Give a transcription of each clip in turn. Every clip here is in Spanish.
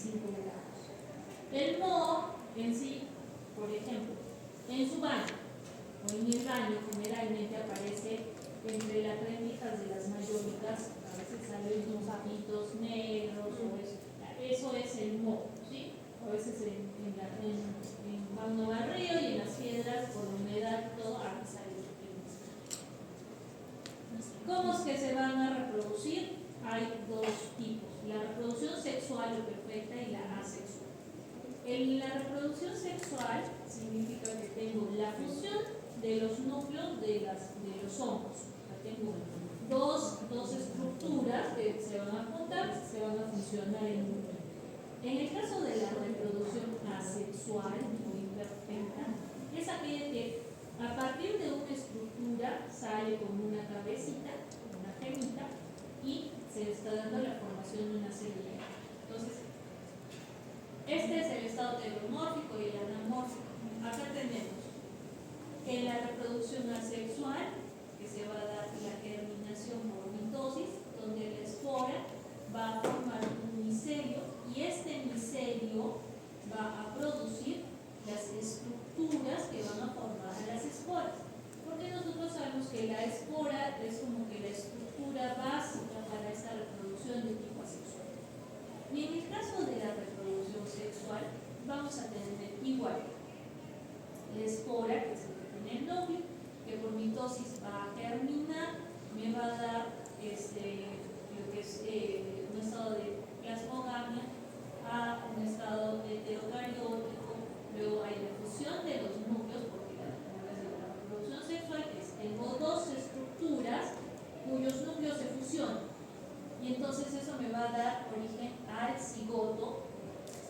25 gramos. El moho en sí, por ejemplo, en su baño o en el baño generalmente aparece entre las rendijas de las mayólicas, a veces salen unos papitos negros, eso es el moho, ¿sí? A veces cuando va al río y en las piedras, por la humedad y todo, aquí sale el moho. ¿Cómo es que se van a reproducir? Hay dos tipos, la reproducción sexual o perfecta y la asexual. En la reproducción sexual significa que tengo la fusión de los núcleos de los hongos. Tengo dos estructuras que se van a juntar, se van a fusionar en uno. En el caso de la reproducción asexual o imperfecta, es aquella que a partir de una estructura sale como una cabecita, una gemita, y se está dando la formación de una célula. Entonces, este es el estado telomórfico y el anamórfico. Acá tenemos que la reproducción asexual, que se va a dar la germinación por mitosis, donde la espora va a formar un micelio y este micelio va a producir las estructuras que van a formar las esporas. Porque nosotros sabemos que la espora es como que la estructura básica para esta reproducción de tipo asexual. Y en el caso de la reproducción sexual, vamos a tener igual la espora, que es el que tiene el núcleo, que por mitosis va a germinar, me va a dar lo que es un estado de plasmogamia a un estado heterocariótico. Luego hay la fusión de los núcleos, porque la reproducción sexual es tengo dos estructuras cuyos núcleos se fusionan. Y entonces eso me va a dar origen al cigoto,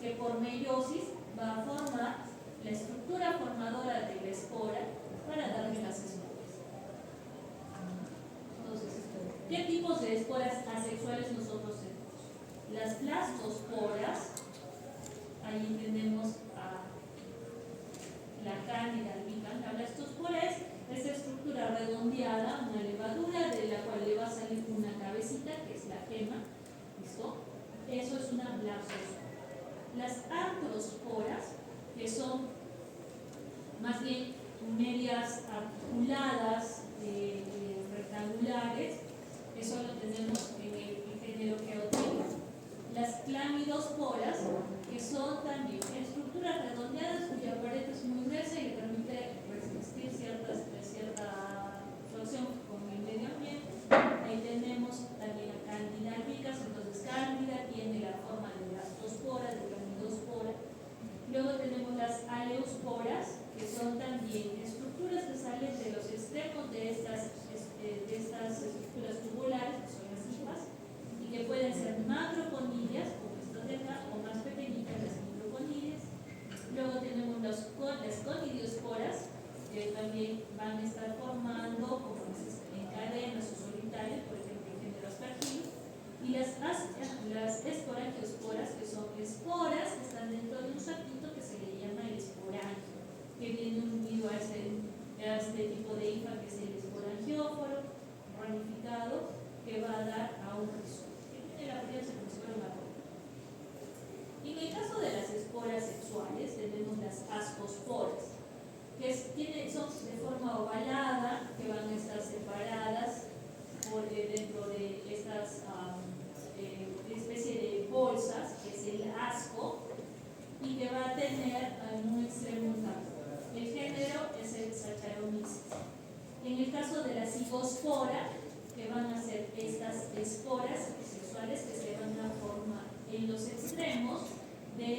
que por meiosis va a formar la estructura formadora de la espora para darme las esporas. Entonces, ¿qué tipos de esporas asexuales nosotros tenemos? Las blastosporas, ahí tenemos a la cándida albicans. La blastospora es esta estructura redondeada, una levadura de la cual le va a salir una cabecita, que es la gema. ¿Listo? Eso es una blastospora. Las artrosporas, que son más bien medias articuladas, rectangulares, eso lo tenemos en el género Geoteca. Las clamidosporas, que son también estructuras redondeadas cuya pared es muy gruesa y le permite resistir cierta fricción con el medio ambiente. Ahí tenemos también a Cándida albicans. Entonces Cándida tiene la forma de blastospora, de clamidospora. Luego tenemos las aleosporas, que son también estructuras que salen de los extremos de estas estructuras tubulares, que son las hipas, y que pueden ser macroconillas, como estas de acá, o más pequeñitas, las microconillas. Luego tenemos las conidiosporas, que también van a estar formando, como en cadenas o solitarias, por ejemplo, el género Aspergillus. Y las esporangiosporas, que son esporas que están dentro de un saquito que se le llama el esporangio, que viene unido a este tipo de hifa, que es el esporangióforo ramificado, que va a dar a un rizoma, que tiene la apariencia como si fuera una ropa. Y en el caso de las esporas sexuales, tenemos las ascosporas, que son de forma ovalada, que van a estar separadas dentro de estas especie de bolsas, que es el asco, y que va a tener en un extremo un campo. El género es el Saccharomyces. En el caso de la cigospora, que van a ser estas esporas sexuales que se van a formar en los extremos de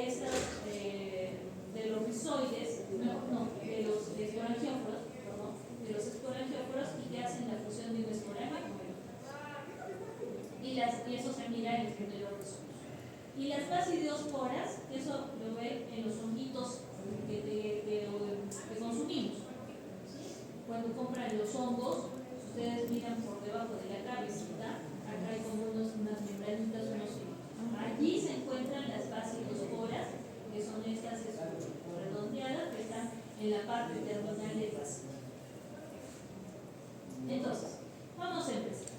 los rizoides, de los esporangióforos, y que hacen la fusión de un esporangia con el otro. Y eso se mira en el género rizoides. Y las basidiosporas, eso lo ven en los honguitos que consumimos. Cuando compran los hongos, ustedes miran por debajo de la cabecita, acá hay como unas membranitas, unos hilos. Allí se encuentran las basidiosporas, que son estas redondeadas que están en la parte terminal del básico. Entonces, vamos a empezar.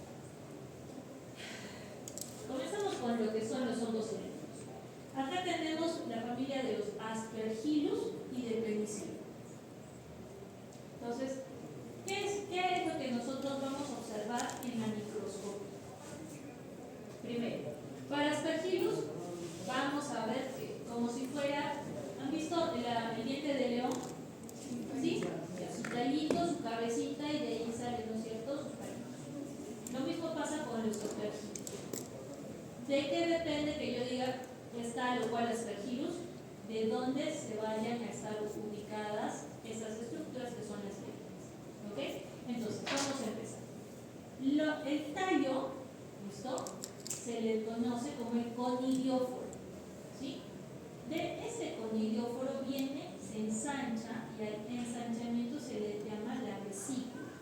Comenzamos con lo que son los hongos eléctricos. Acá tenemos Aspergillus y de Penicillium. Entonces, ¿qué es lo que nosotros vamos a observar en la microscopía? Primero, para Aspergillus vamos a ver que como si fuera, ¿han visto el diente de león? ¿Sí? Su talito, su cabecita y de ahí sale, ¿no es cierto?, sus palitos. Lo mismo pasa con los Aspergillus. ¿De qué depende que yo diga está lo cual Aspergillus? De dónde se vayan a estar ubicadas esas estructuras que son las fibras. ¿Ok? Entonces, vamos a empezar. El tallo, ¿listo?, se le conoce como el conidióforo. ¿Sí? De ese conidióforo viene, se ensancha y al ensanchamiento se le llama la vesícula.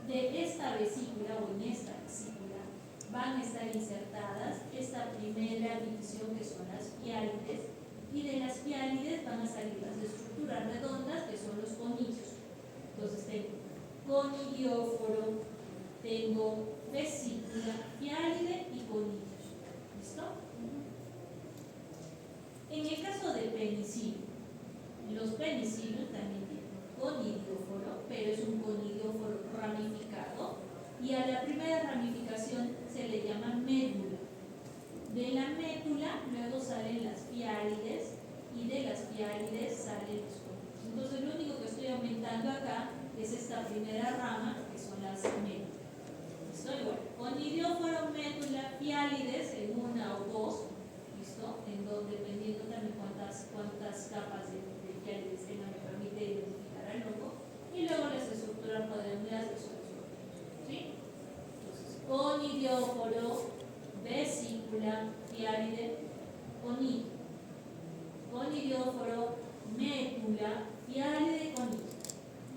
De esta vesícula o en esta vesícula van a estar insertadas esta primera división que son las piálides, y de las piálides van a salir las estructuras redondas que son los conillos. Entonces tengo conidióforo, tengo vesícula, piálide y conillos. ¿Listo? En el caso del penicilio, los penicilios también tienen conidióforo, pero es un conidióforo ramificado, y a la primera ramificación se le llama médula. De la médula luego salen las piálides y de las piálides salen los conillos. Entonces lo único que estoy aumentando acá es esta primera rama que son las médulas. ¿Listo? Igual, conidióforo, médula, piálides en una o dos, ¿listo? En donde dependiendo también cuántas capas de piálides tengan me permite identificar al hongo, y luego las estructuras redondeadas que son los conillos. ¿Sí? Entonces, conidióforo, vesícula, piálide, conillo. Conidióforo, médula, piálide, conillo.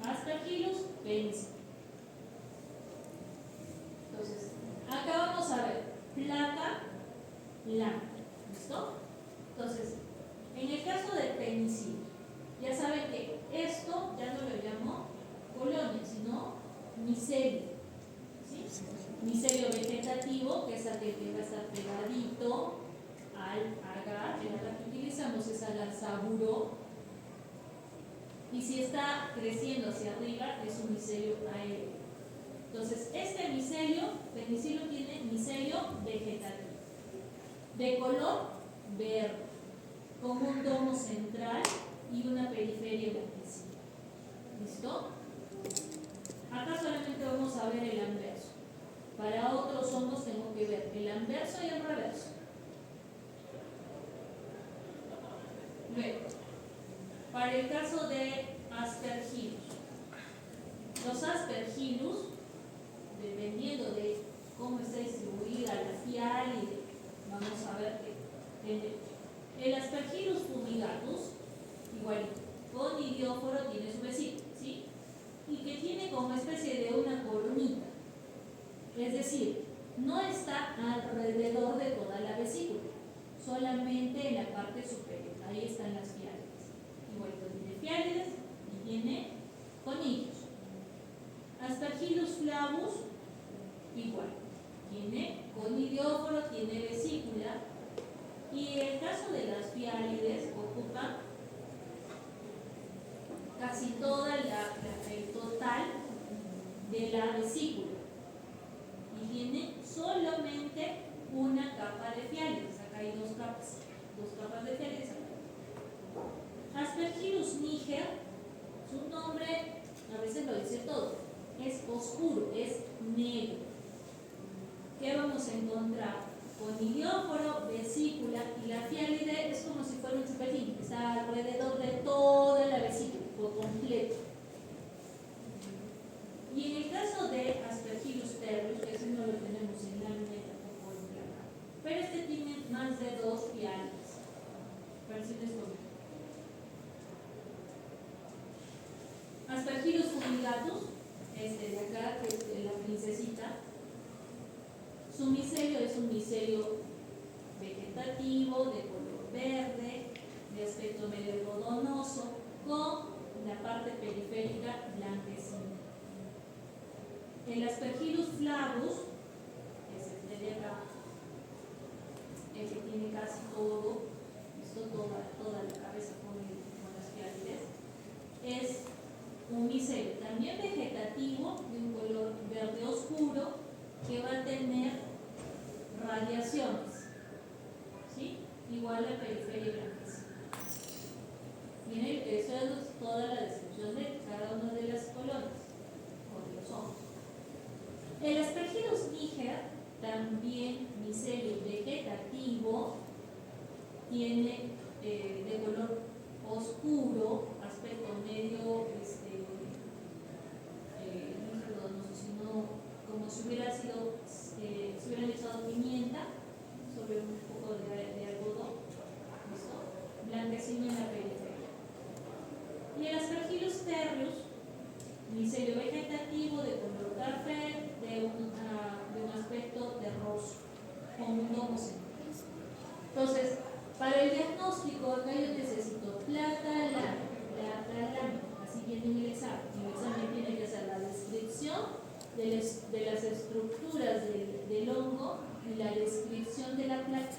Aspergillus, penicillium. Entonces, acá vamos a ver placa, lámina. ¿Listo? Entonces, en el caso del penicillium, ya saben que esto ya no lo llamo colonia, sino micelio. ¿Sí? Micelio vegetativo, que es aquel que va a estar pegadito al agar, que la que utilizamos es agar saburo, y si está creciendo hacia arriba es un micelio aéreo. Entonces, este micelio, penicillium tiene micelio vegetativo, de color verde, con un domo central y una periferia blanquecina. ¿Listo? Acá solamente vamos a ver el anverso. Para otros hongos tengo que ver el anverso y el reverso. Luego, para el caso de Aspergillus, los Aspergillus, dependiendo de cómo está distribuida la piálide, vamos a ver que el Aspergillus fumigatus, igualito, conidióforo tiene su vesícula, ¿sí? Y que tiene como especie de una coronita, es decir, no está alrededor de toda la vesícula, solamente en la parte superior, ahí están las piálides. Igualito tiene piálides y tiene conillos. Aspergillus flavus, igual, tiene conidióforo, tiene vesícula, y el caso de las piálides ocupa casi toda el total de la vesícula y tiene solamente una capa de piálides. Acá hay dos capas de piálides. Aspergillus niger, su nombre a veces lo dice todo, es oscuro, es negro. ¿Qué vamos a encontrar? Conidióforo, vesícula, y la piálide es como si fuera un chupetín, está alrededor de toda la vesícula, por completo. Y en el caso de Aspergillus tertius, que ese no lo tenemos en la luneta, tampoco en placa, pero este tiene más de 2 piálides. Parecido esto. Aspergillus fumigatus, este de acá, que es de la princesita, su micelio es un micelio vegetativo, de color verde, de aspecto medio algodonoso, con la parte periférica blanquecina. El Aspergillus flavus, que es este de acá, el que tiene casi todo, toda la cabeza con micelio también vegetativo de un color verde oscuro que va a tener radiaciones, ¿sí? Igual la periferia blanquecina. Miren, eso es toda la descripción de cada una de las colonias o de los hongos. El Aspergillus niger, también micelio vegetativo, tiene de color oscuro, aspecto medio, no sé si no, como si hubiera sido, si hubieran echado pimienta sobre un poco de algodón, ¿listo? Blanquecino en la periferia. Y el Aspergillus terreus, micelio vegetativo de color café, de un aspecto terroso, con un domo central. Entonces, para el diagnóstico, acá yo necesito plata lámina, así viene en el examen. En el examen tiene que hacer la descripción de las estructuras del hongo y la descripción de la placa.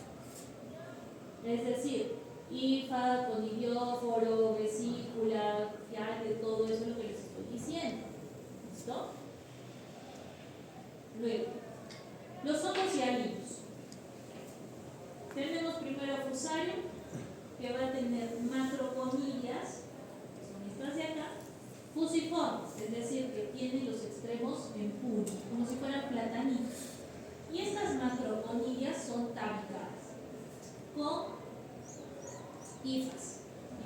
Es decir, hifa, conidióforo, vesícula, fiale, todo eso es lo que les estoy diciendo. ¿Listo? Luego, los hongos hialinos. Tenemos primero Fusarium, que va a tener macroconillas, que son estas de acá, fusiformes, es decir, que tienen los extremos en punta, como si fueran platanitos. Y estas macroconillas son tabicadas, con hifas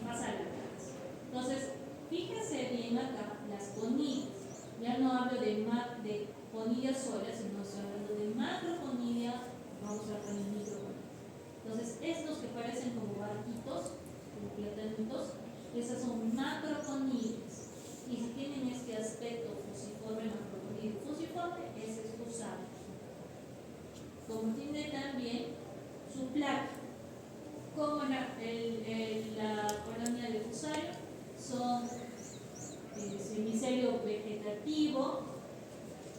alargadas. Entonces, fíjense bien acá las conillas. Ya no hablo de conillas solas, sino estoy hablando de macroconilla, vamos a poner microconillas. Entonces, estos que parecen como barquitos, como platanitos, esas son macroconillas. Y si tienen este aspecto fusiforme, macroconillo fusiforme, ese es Fusarium. Como tiene también su placa, como la colonia de Fusarium, son micelio vegetativo,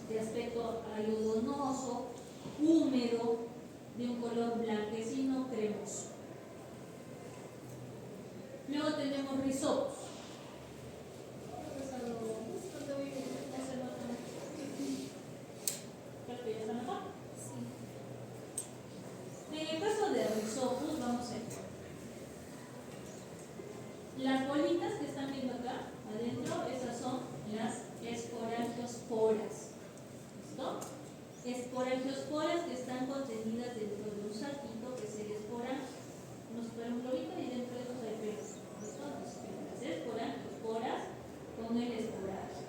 de aspecto algodonoso, húmedo, de un color blanquecino cremoso. Luego tenemos Rhizopus. En el caso de Rhizopus, vamos a ver. Las bolitas que están viendo acá adentro, esas son las esporangiosporas. ¿Listo? Esporangiosporas que están contenidas dentro de un saquito que es el esporangio. Como si fuera un globito y dentro de esos hay pelos. ¿Listo? Las esporangiosporas con el esporangio.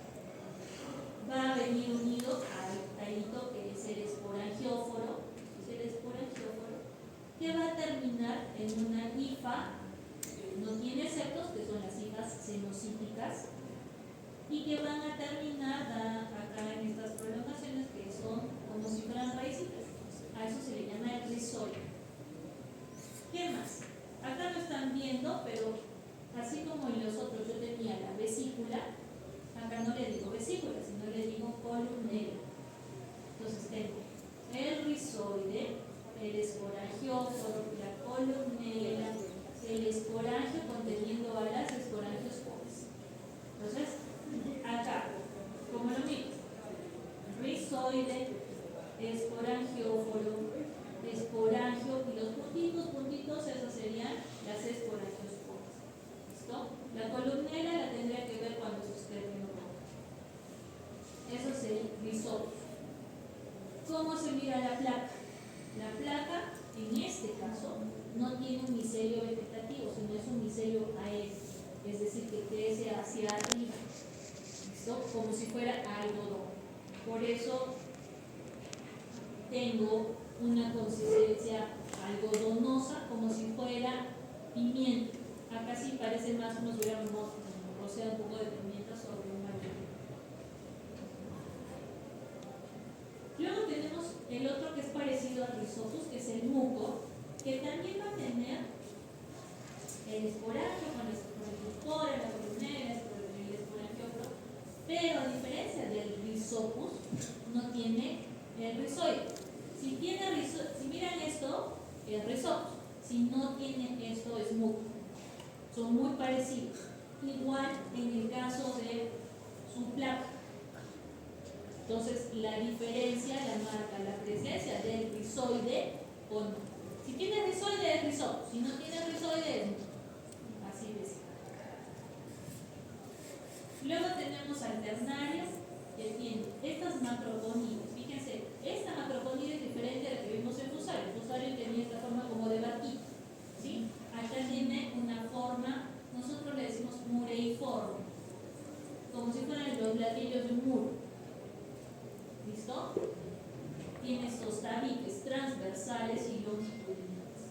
Va a venir unido al talito que es el esporangióforo, que va a terminar en una hifa que no tiene septos, que son las hifas cenocíticas, y que van a terminar acá en estas prolongaciones que son como si fueran raícitas. A eso se le llama el rizoide. ¿Qué más? Acá lo están viendo, pero así como en los otros yo tenía la vesícula, acá no le digo vesícula, sino le digo columnera. Entonces tengo el rizoide, el esporangióforo, la columnera, el esporangio conteniendo a las esporangiosporas. Entonces, acá, como lo mismo, rizoide, esporangióforo, esporangio y los puntitos, esas serían las esporangiosporas. ¿Listo? La columnera la tendría que ver cuando se esté viendo. Eso es el Rhizopus. ¿Cómo se mira la placa? La placa, en este caso, no tiene un micelio vegetativo, sino es un micelio aéreo, es decir, que crece hacia arriba, ¿listo? Como si fuera algodón. Por eso tengo una consistencia algodonosa, como si fuera pimienta. Acá sí parece más como si hubiéramos rociado un poco de pimienta sobre un algodón. Luego tenemos el otro que es parecido al Rhizopus, que es el muco, que también va a tener el esporangio con la esporangiopora, la columnera, el esporangióforo, pero a diferencia del Rhizopus, no tiene el rizoide. Si miran esto, es Rhizopus. Si no tiene esto, es muco. Son muy parecidos. Igual en el caso de su placa. Entonces, la diferencia la marca la presencia del rizoide o no. Si tiene rizoide, es rizoma. Si no tiene rizoide, es no. Así de simple. Luego tenemos alternarias que tienen estas macroponidias. Fíjense, esta macroponidia es diferente a la que vimos en Fusarium. El Fusarium tenía esta forma como de barquito, ¿sí? Acá tiene una forma, nosotros le decimos mureiforme, como si fueran los ladrillos de un muro. ¿Listo? Tiene estos tabiques transversales y longitudinales.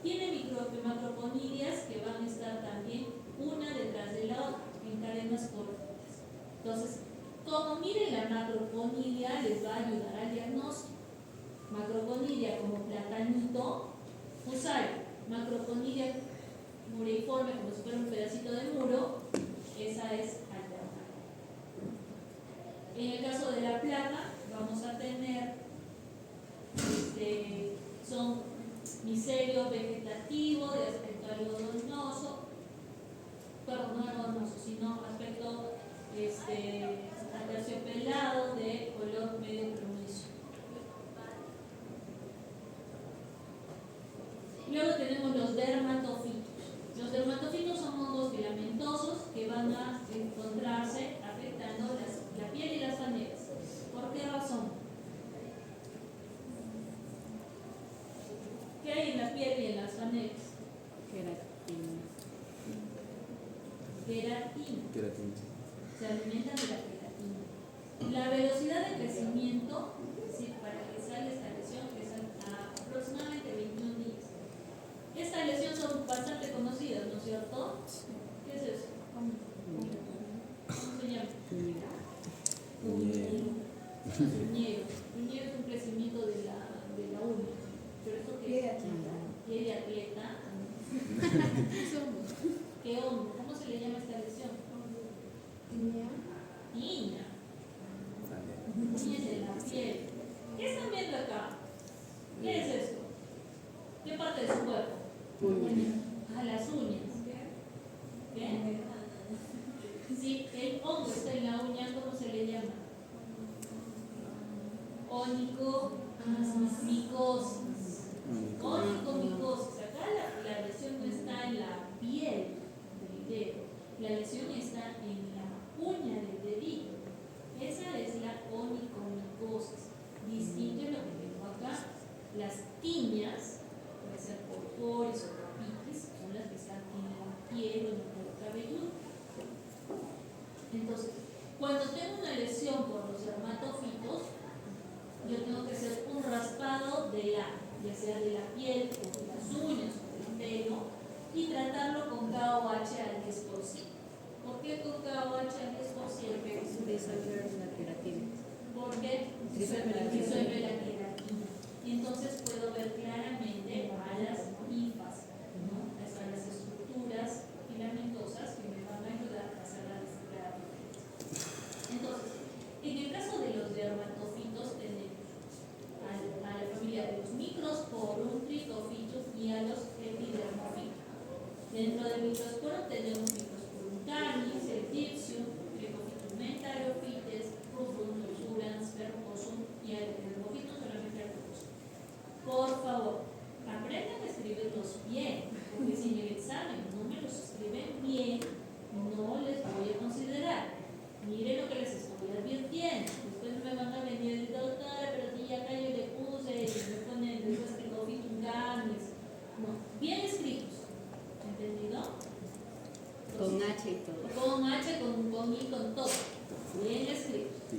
Tiene macroponidias que van a estar también una detrás de la otra, en cadenas cortitas. Entonces, como miren la macroponidia, les va a ayudar al diagnóstico. Macroponidia como platanito, Fusarium. Macroponidia mureiforme, como si fuera un pedacito de muro, esa es alternaria. En el caso de la placa, vamos a tener, son micelio vegetativo de aspecto algodonoso, perdón, no algodonoso, sino aspecto aterciopelado de color medio plumoso. Luego tenemos los dermatofitos. Los dermatofitos son hongos filamentosos que van a encontrarse afectando la piel y las fanegas. ¿Por qué razón? ¿Qué hay en la piel y en las fanegas? Queratina. Se alimentan de la queratina. La velocidad de crecimiento, sí, para que salga esta lesión, es a aproximadamente 21 días. Estas lesiones son bastante conocidas, ¿no es cierto? ¿Qué es eso? ¿Cómo se llama? Uñero. Uñero es un crecimiento de la uña. Pero esto que es piel de atleta. ¿Qué hongo? ¿Cómo se le llama esta lesión? Tiña. Tiña de la piel. ¿Qué están viendo acá? ¿Qué es esto? ¿Qué parte de su cuerpo? A las uñas. ¿Qué? Si el hongo está en la uña, ¿cómo se le llama? Onicomicosis. Onicomicosis. Acá la lesión no está en la piel del dedo, la lesión está en la uña del dedito. Esa es la onicomicosis. Distinto lo que tengo acá. Las tiñas, puede ser por poris o capitis, son las que están en la piel o en el cuero cabelludo. Entonces, cuando tengo una lesión por los dermatofitos, yo tengo que hacer un raspado ya sea de la piel o de las uñas o del pelo, y tratarlo con KOH al 10%. ¿Por qué con KOH al 10%? Disolver la queratina. Porque disuelve la queratina. Y entonces puedo ver claramente a las hifas, ¿no? A las estructuras filamentosas que me van a ayudar a hacer la diferencia. Entonces, en el caso de los dermatofitos tenemos a la familia de los Microsporum, Trichophytum y a los Epidermophytum. Dentro del Microsporum tenemos Microsporum canis, Ecdypsium, Trichophytum mentariophytes, Rufum, Luxurans, Verrucosum y al Epidermophytum solamente al Verrucosum. Por favor, aprendan a escribirlos bien, porque si en el examen no me los escriben bien, no les voy a considerar. Miren lo que les estoy advirtiendo. Después me van a venir, doctora, pero si ya acá yo le puse y me ponen después Trichophytum canis. No, bien escritos. ¿Entendido? Con H y todo. Con H, con I, con todo. Bien escritos.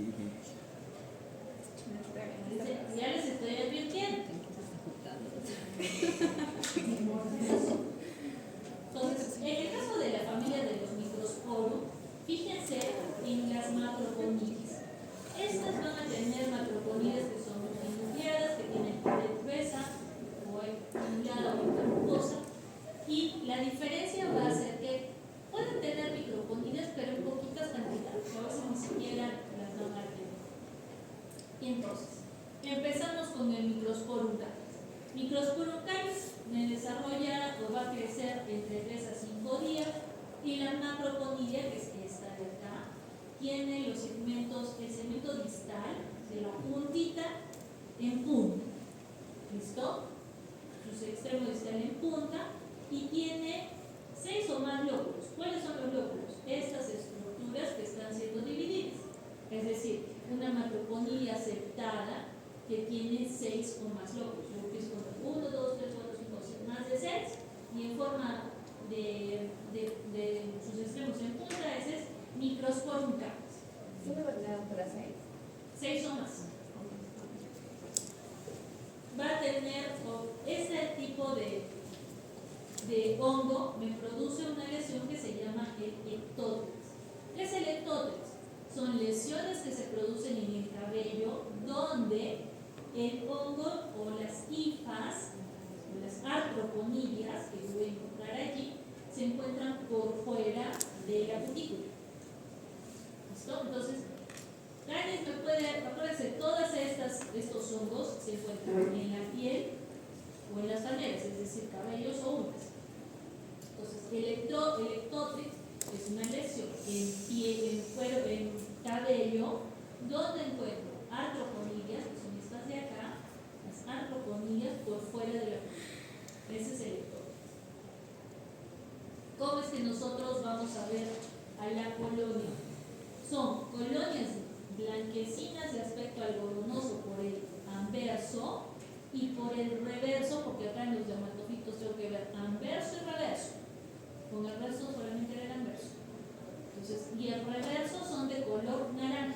Ya les estoy advirtiendo. Entonces, en el caso de la familia de los Microsporum, fíjense en las macroponidias. Estas van a tener macroponidias que son multinucleadas, que tienen pared gruesa o nucleada o hipermucosa, y la diferencia va a ser que pueden tener microponidias, pero en poquitas cantidades, a veces ni siquiera las van a tener. Y entonces, empezamos con el Microsporum canis. Microsporum canis me desarrolla o va a crecer entre 3 a 5 días, y la macroponidia, que es esta de acá, tiene los segmentos, el segmento distal de la puntita en punta. ¿Listo? Sus extremos distal en punta y tiene 6 o más lóculos. ¿Cuáles son los lóculos? Estas estructuras que están siendo divididas. Es decir, una macroponía aceptada que tiene 6 o más lóculos. Yo empiezo con 1, 2, 3, 4, 5, 6, más de 6 y en forma de sus extremos en punta, ese es Microsporum canis. ¿Sí me ordenaron para 6? 6 o más. Va a tener este tipo de hongo, me produce una lesión que se llama el ectótrix. ¿Qué es el ectótrix? Son lesiones que se producen en el cabello donde el hongo o las hifas o las artroponidias que voy a encontrar allí se encuentran por fuera de la cutícula. ¿Listo? Entonces, canis me puede, acuérdense, todos estos hongos se encuentran en la piel o en las palmeras, es decir, cabellos o uñas. Entonces, el ectótrix es una lesión en piel, en cuero, en cabello, donde encuentro artroponidias, que son estas de acá, las artroponidias por fuera de la piel. Ese es el ectótrix. ¿Cómo es que nosotros vamos a ver a la colonia? Son colonias blanquecinas de aspecto algodonoso por el anverso y por el reverso, porque acá en los dermatofitos tengo que ver anverso y reverso. Con el verso solamente el anverso. Entonces, y el reverso son de color naranja,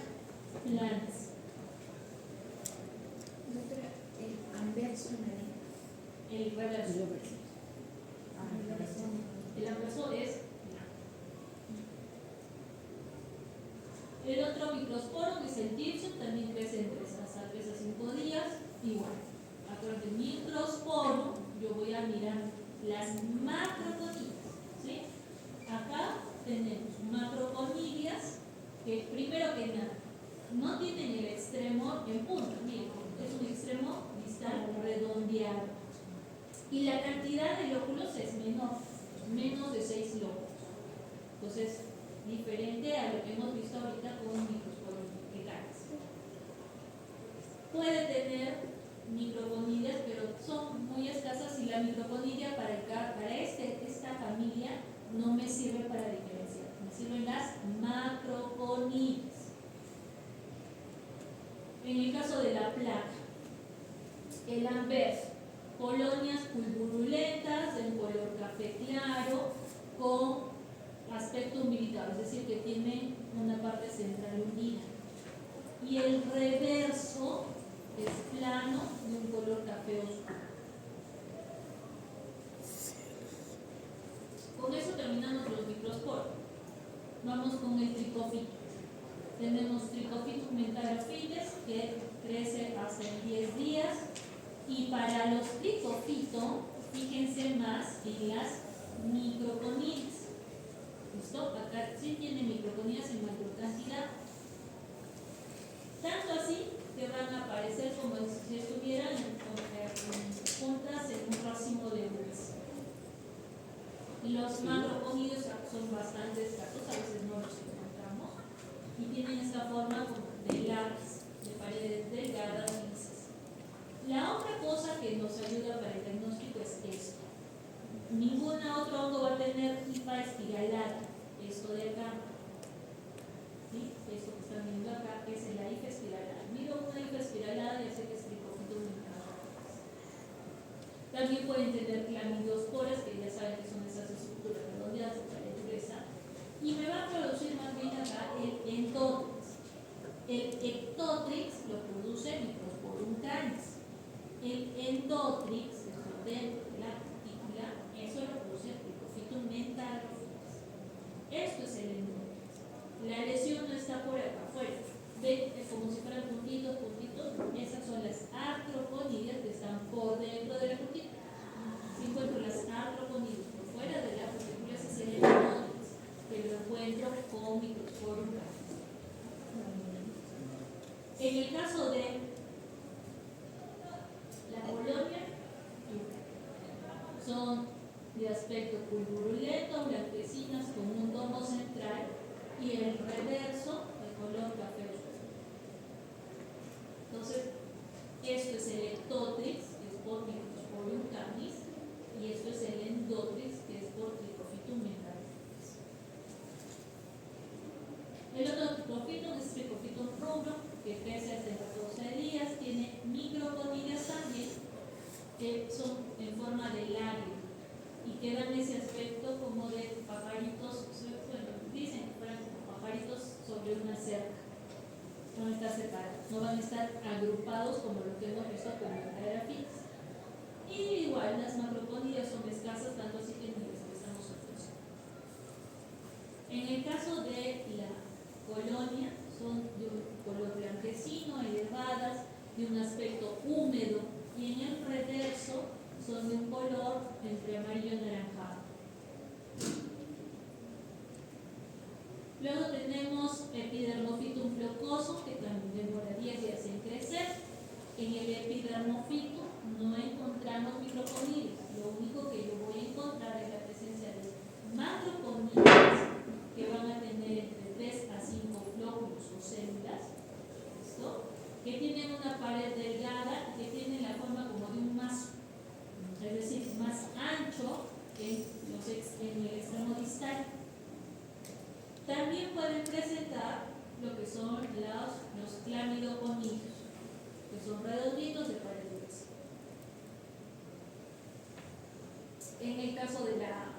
planas. Doctora, el anverso naranja. El reverso. Anverso. El anverso es blanco. El otro microsporo, que es el tirso, también crece entre esas a 3 a 5 días. Igual. Acuérdense, microsporo, yo voy a mirar las macroponidias. ¿Sí? Acá tenemos macroponidias que, primero que nada, no tienen el extremo en punta. Miren, es un extremo distal redondeado. Y la cantidad de lóculos es menor, menos de 6 lóculos. Entonces, diferente a lo que hemos visto ahorita con microsporos canis. Puede tener microponidias, pero son muy escasas y la microponidia para esta familia no me sirve para diferenciar. Me sirven las macroponidias. En el caso de la placa, el anverso, colonias pulvurulentas de un color café claro con aspecto umbilicado, es decir, que tienen una parte central hundida. Y el reverso es plano de un color café oscuro. Con eso terminamos los microsporos. Vamos con el tricofito. Tenemos Trichophytum mentharophytes que crece hasta 10 días. Y para los tricofitos, fíjense más en las microponidias. ¿Listo? Acá sí tiene microponidias en mayor cantidad. Tanto así que van a aparecer como si estuvieran juntas en un racimo de uvas. Los macroponidios son bastante escasos, a veces no los encontramos. Y tienen esta forma de lápiz, de paredes delgadas, lisas. La otra cosa que nos ayuda para el diagnóstico es esto. Ningún otro hongo va a tener hifa espiralada. Esto de acá. ¿Sí? Esto que están viendo acá es la hifa espiralada. Miro una hifa espiralada y sé que es Trichophytum mentharophytes. También pueden tener clamidiosporas, que ya saben que son esas estructuras redondeadas de pared gruesa. Y me va a producir más bien acá el entótrix. El ectótrix lo produce Microsporum canis. El endótrix, dentro de la cutícula, eso lo produce Trichophytum mentharophytes. Esto es el endótrix. La lesión no está por acá afuera. Ven, es como si fueran puntitos, puntitos. Esas son las artroponidias que están por dentro de la cutícula. Si encuentro las artroponidias por fuera de la cutícula, ese es el endótrix, que lo encuentro con Microsporum canis. En el caso de la colonia, Dotrix, que es por Trichofitum megadotrix. El otro Trichofitum es Trichofitum rubrum, que crece hasta 14 días, tiene microconillas también, que son en forma de lágrima y que dan ese aspecto como de pajaritos, bueno, dicen que fueran como pajaritos sobre una cerca. Van a estar separados, no van a estar agrupados como lo que hemos visto con la Caeraphyllus. Y igual las macroconillas son escasas, tanto así que ni les prestamos atención. En el caso de la colonia, son de un color blanquecino, elevadas, de un aspecto húmedo, y en el reverso son de un color entre amarillo y anaranjado. Luego tenemos Epidermophytum flocoso, que también demora 10 días en crecer. En el Epidermophytum no encontramos microconillas, lo único que yo voy a encontrar es la presencia de macroconillas que van a tener entre 3 a 5 flóculos o células, ¿listo? Que tienen una pared delgada y que tienen la forma como de un mazo, es decir, más ancho en el extremo distal. También pueden presentar lo que son los clamidoconillos, que son redonditos de pared gruesa. En el caso de la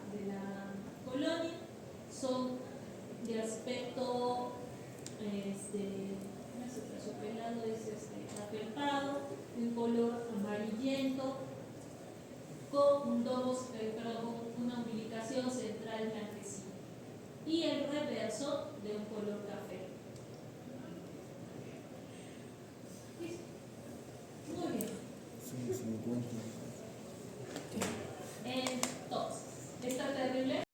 colonia, son de aspecto, su pelado es afelpado, un color amarillento, con un domos